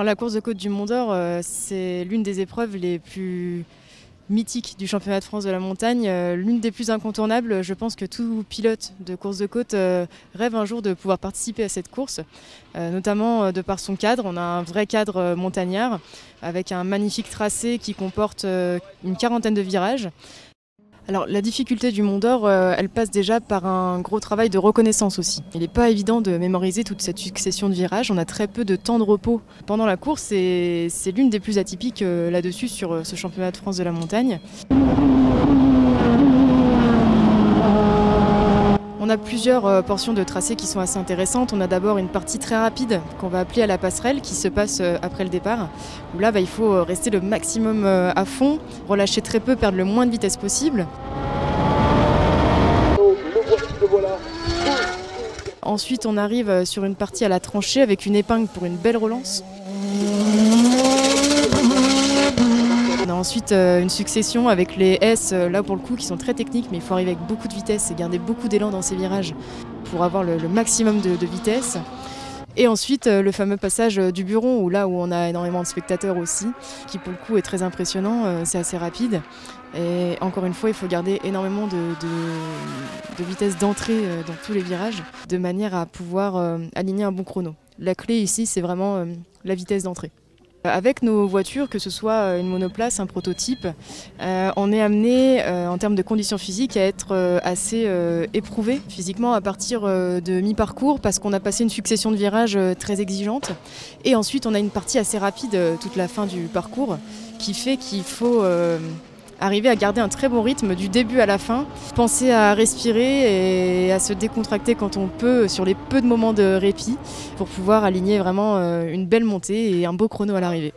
la course de côte du Mont d'Or, c'est l'une des épreuves les plus mythiques du championnat de France de la montagne, l'une des plus incontournables. Je pense que tout pilote de course de côte rêve un jour de pouvoir participer à cette course, notamment de par son cadre. On a un vrai cadre montagnard avec un magnifique tracé qui comporte une quarantaine de virages. Alors la difficulté du Mont d'Or, elle passe déjà par un gros travail de reconnaissance aussi. Il n'est pas évident de mémoriser toute cette succession de virages, on a très peu de temps de repos pendant la course et c'est l'une des plus atypiques là-dessus sur ce championnat de France de la montagne. On a plusieurs portions de tracé qui sont assez intéressantes. On a d'abord une partie très rapide qu'on va appeler à la passerelle qui se passe après le départ. Où là, il faut rester le maximum à fond, relâcher très peu, perdre le moins de vitesse possible. Ensuite, on arrive sur une partie à la tranchée avec une épingle pour une belle relance. On a ensuite une succession avec les S, là pour le coup, qui sont très techniques, mais il faut arriver avec beaucoup de vitesse et garder beaucoup d'élan dans ces virages pour avoir le maximum de vitesse. Et ensuite, le fameux passage du Buron, où on a énormément de spectateurs aussi, qui pour le coup est très impressionnant, c'est assez rapide. Et encore une fois, il faut garder énormément de vitesse d'entrée dans tous les virages, de manière à pouvoir aligner un bon chrono. La clé ici, c'est vraiment la vitesse d'entrée. Avec nos voitures, que ce soit une monoplace, un prototype, on est amené en termes de conditions physiques à être assez éprouvé physiquement à partir de mi-parcours parce qu'on a passé une succession de virages très exigeante et ensuite on a une partie assez rapide toute la fin du parcours qui fait qu'il faut arriver à garder un très bon rythme du début à la fin, penser à respirer et à se décontracter quand on peut sur les peu de moments de répit pour pouvoir aligner vraiment une belle montée et un beau chrono à l'arrivée.